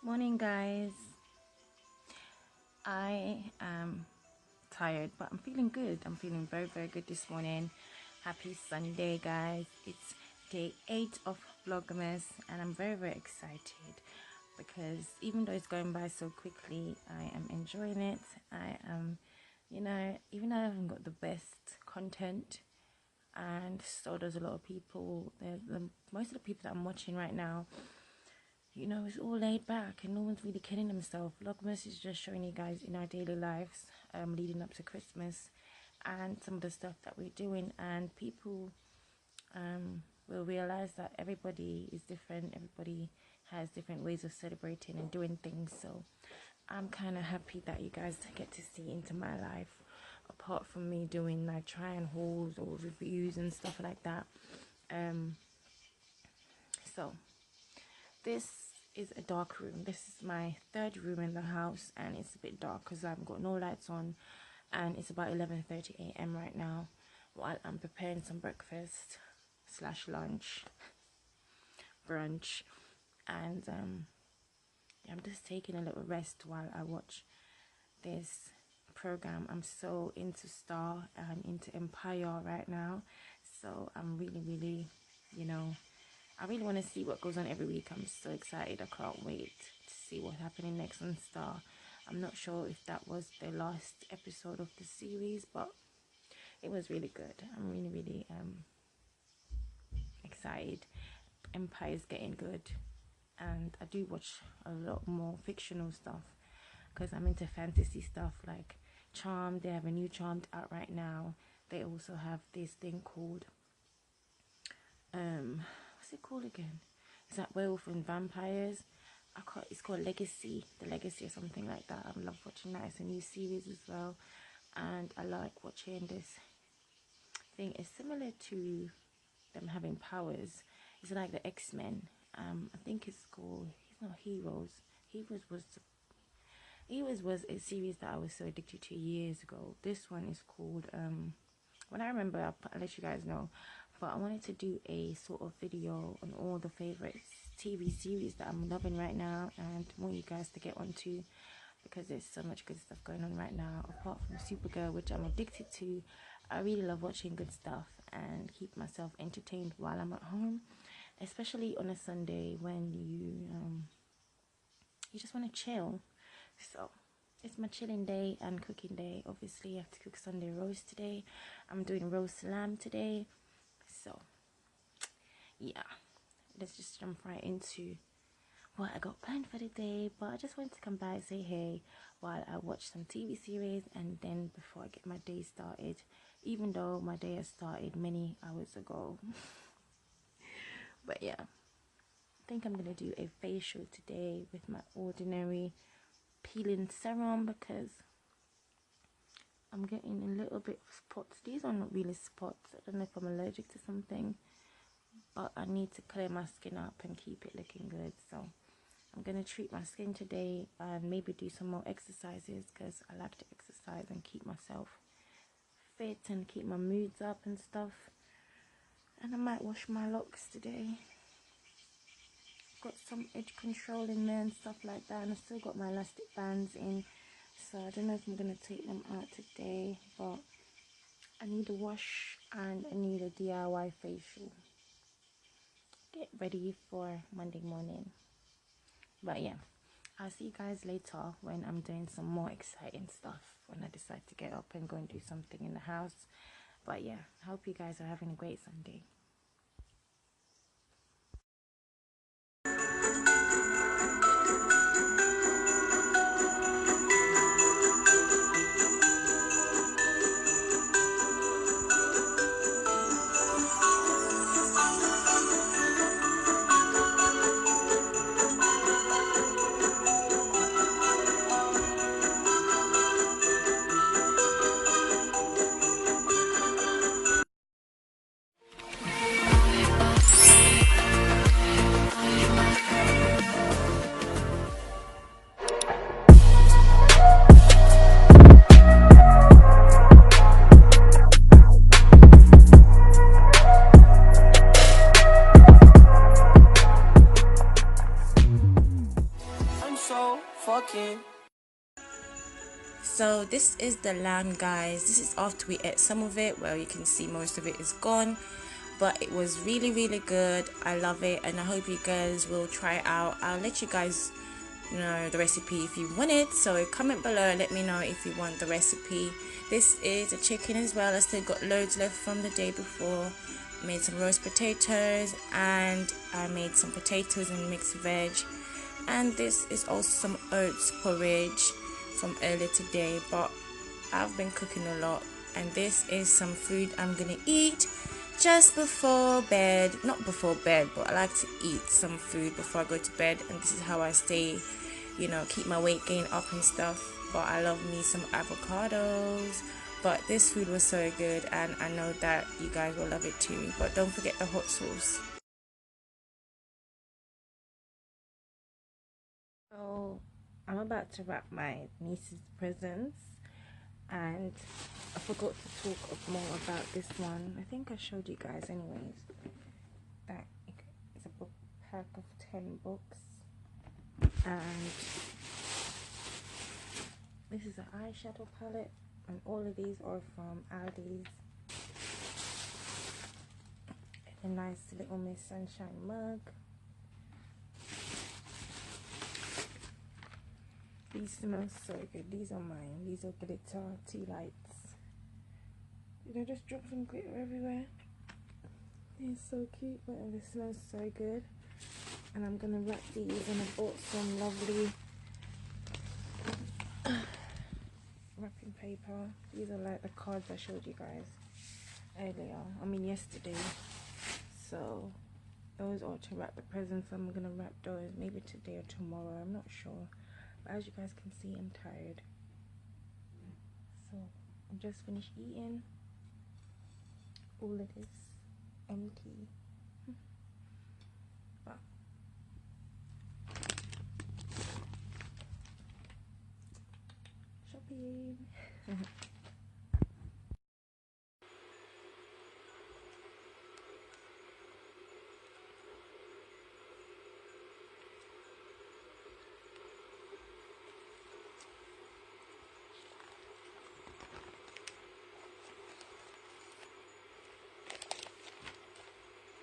Morning, guys. I am tired, but I'm feeling good. I'm feeling very, very good this morning. Happy Sunday, guys. It's day 8 of Vlogmas, and I'm very, very excited because even though it's going by so quickly, I am enjoying it. I am, even though I haven't got the best content, and so does a lot of people. Most of the people that I'm watching right now, it's all laid back and no one's really kidding themselves. Vlogmas is just showing you guys in our daily lives, leading up to Christmas, and some of the stuff that we're doing, and people will realize that everybody is different. Everybody has different ways of celebrating and doing things. So I'm kind of happy that you guys get to see into my life, apart from me doing like try and hauls or reviews and stuff like that. So this is a dark room. This is my third room in the house, and it's a bit dark because I've got no lights on, and it's about 11:30 a.m. right now while I'm preparing some breakfast slash lunch brunch, and I'm just taking a little rest while I watch this program. I'm so into Star and into Empire right now, so I'm really I really want to see what goes on every week. I'm so excited. I can't wait to see what's happening next on Star. I'm not sure if that was the last episode of the series, but it was really good. I'm really excited. Empire's getting good, and I do watch a lot more fictional stuff because I'm into fantasy stuff like Charmed. They have a new Charmed out right now. They also have this thing called what's it called again? It's like werewolf and vampires. It's called Legacy, The Legacy or something like that. I love watching that. It's a new series as well, and I like watching this thing. It's similar to them having powers. It's like the X-Men. I think it's called. It's not Heroes. Heroes was a series that I was so addicted to years ago. This one is called when I remember, I'll let you guys know. But I wanted to do a sort of video on all the favorite TV series that I'm loving right now, and want you guys to get onto, because there's so much good stuff going on right now. Apart from Supergirl, which I'm addicted to, I really love watching good stuff and keep myself entertained while I'm at home, especially on a Sunday when you just want to chill. So it's my chilling day and cooking day. Obviously I have to cook Sunday roast today. I'm doing roast lamb today. So yeah, let's just jump right into what I got planned for the day. But I just wanted to come by and say hey while I watch some TV series, and then before I get my day started, even though my day has started many hours ago. But yeah, I think I'm gonna do a facial today with my ordinary peeling serum because I'm getting a little bit of spots. These are not really spots. I don't know if I'm allergic to something, but I need to clear my skin up and keep it looking good. So I'm gonna treat my skin today and maybe do some more exercises because I like to exercise and keep myself fit and keep my moods up and stuff. And I might wash my locks today. Got some edge control in there and stuff like that, and I still got my elastic bands in, so I don't know if I'm gonna take them out today, but I need a wash and I need a DIY facial. Get ready for Monday morning. But yeah, I'll see you guys later when I'm doing some more exciting stuff, when I decide to get up and go and do something in the house. But yeah, I hope you guys are having a great Sunday. fucking. So this is the lamb, guys. This is after we ate some of it. Well, you can see most of it is gone, but it was really good. I love it, and I hope you guys will try it out. I'll let you guys know the recipe if you want it, so comment below, let me know if you want the recipe. This is a chicken as well. I still got loads left from the day before. Made some roast potatoes, and I made some potatoes and mixed veg, and this is also some oats porridge from earlier today. But I've been cooking a lot, and this is some food I'm gonna eat just before bed. Not before bed, but I like to eat some food before I go to bed, and this is how I stay, you know, keep my weight gain up and stuff. But I love me some avocados. But this food was so good, and I know that you guys will love it too. But don't forget the hot sauce. So I'm about to wrap my niece's presents, and I forgot to talk more about this one. I think I showed you guys anyways. That it's a book pack of 10 books, and this is an eyeshadow palette, and all of these are from Aldi's. A nice little Miss Sunshine mug. These smell so good. These are mine. These are glitter tea lights. Did I just drop some glitter everywhere? They're so cute, but they smell so good. And I'm gonna wrap these, and I bought some lovely wrapping paper. These are like the cards I showed you guys earlier. I mean yesterday. So those are to wrap the presents. I'm gonna wrap those maybe today or tomorrow. I'm not sure. But as you guys can see, I'm tired. So I just finished eating. All of this empty. But shopping.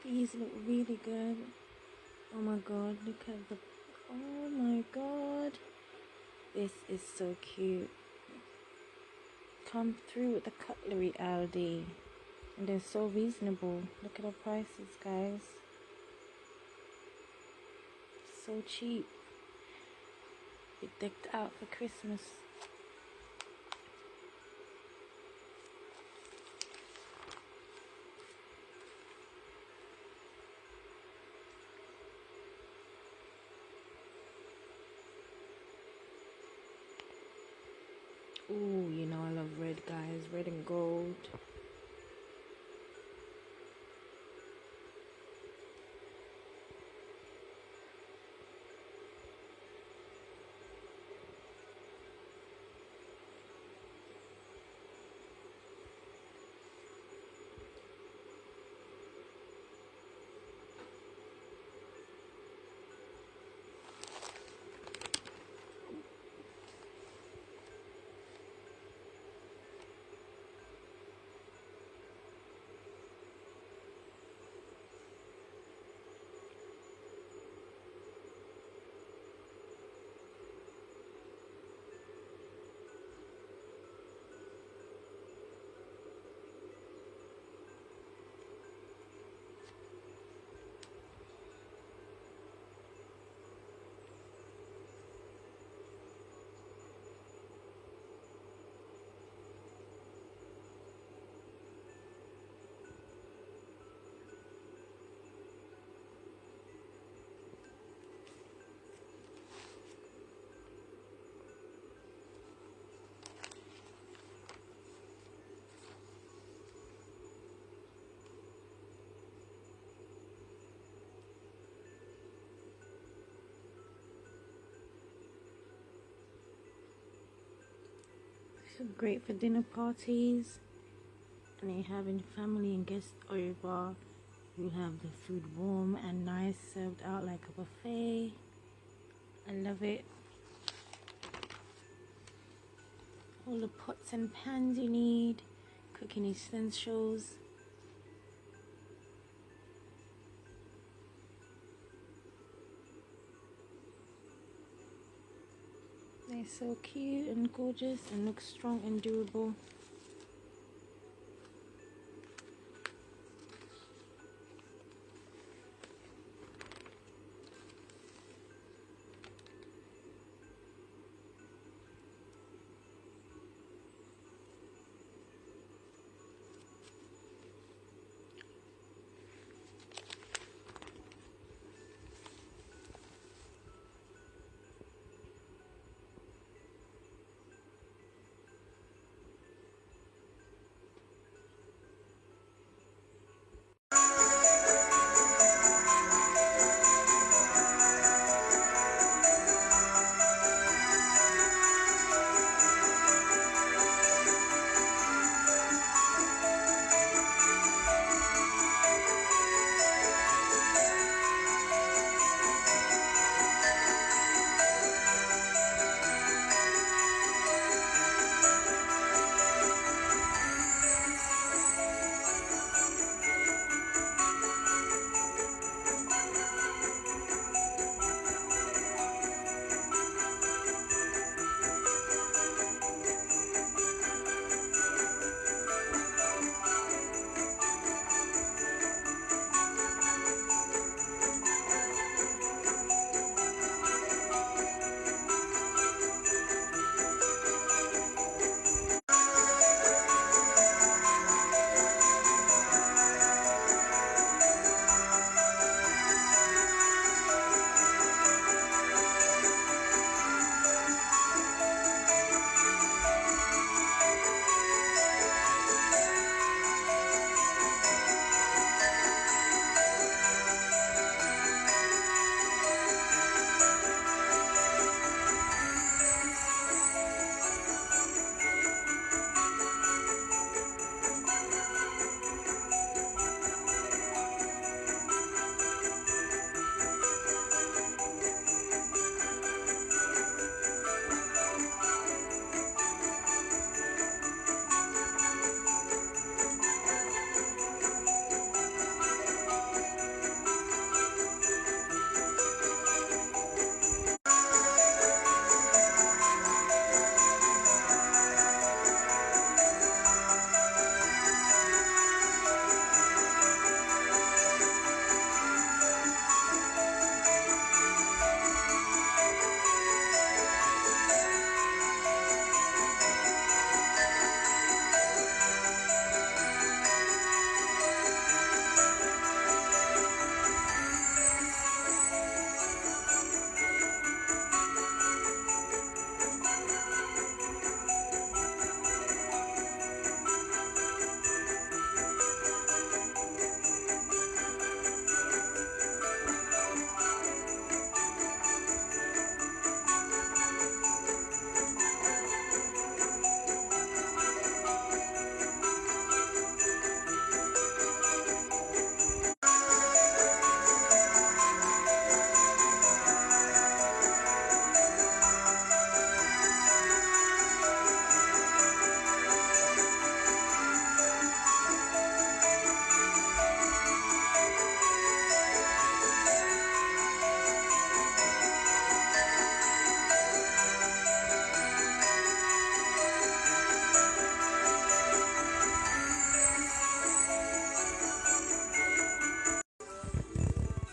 These look really good. Oh my god, look at the... Oh my god. This is so cute. Come through with the cutlery, Aldi. And they're so reasonable. Look at the prices, guys. So cheap. It decked out for Christmas. Ooh, you know I love red, guys. Red and gold. So great for dinner parties, and then having family and guests over. You have the food warm and nice, served out like a buffet. I love it. all the pots and pans you need, cooking essentials. They're so cute and gorgeous and look strong and durable.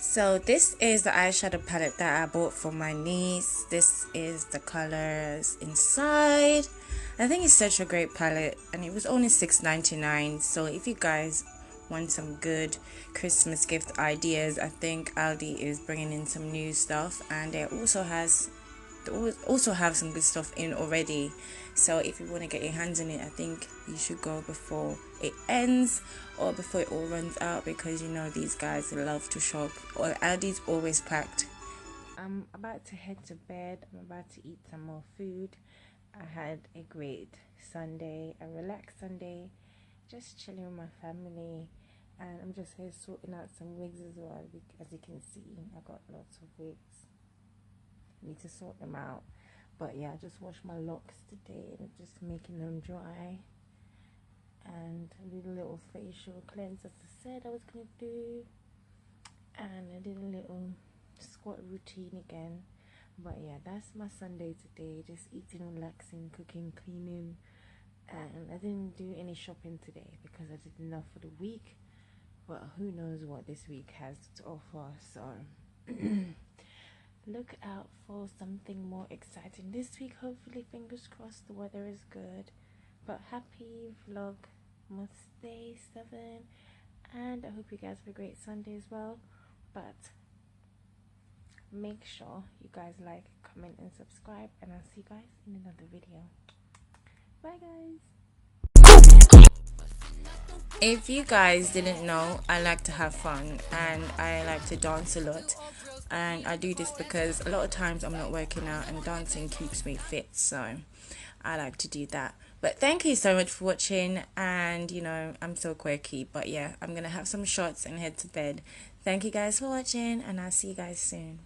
So this is the eyeshadow palette that I bought for my niece. This is the colors inside. I think it's such a great palette, and it was only $6.99. So if you guys want some good Christmas gift ideas, I think Aldi is bringing in some new stuff, and they also have some good stuff in already. So if you want to get your hands on it, I think you should go before it ends or before it all runs out, because you know these guys love to shop. Or Aldi's always packed. I'm about to head to bed. I'm about to eat some more food. I had a great Sunday, a relaxed Sunday, just chilling with my family, and I'm just here sorting out some wigs as well. As you can see, I got lots of wigs. Need to sort them out, But yeah, I just washed my locks today and just making them dry. And I did a little facial cleanse as I said I was going to do. And I did a little squat routine again. But yeah, that's my Sunday today. Just eating, relaxing, cooking, cleaning. And I didn't do any shopping today because I did enough for the week. But who knows what this week has to offer. So look out for something more exciting this week. Hopefully, fingers crossed, the weather is good. But happy Vlogmas Day 7. And I hope you guys have a great Sunday as well. But make sure you guys like, comment and subscribe, and I'll see you guys in another video. Bye guys. If you guys didn't know, I like to have fun and I like to dance a lot, and I do this because a lot of times I'm not working out and dancing keeps me fit, so I like to do that. But thank you so much for watching, and you know, I'm so quirky, but yeah, I'm gonna have some shots and head to bed. Thank you guys for watching, and I'll see you guys soon.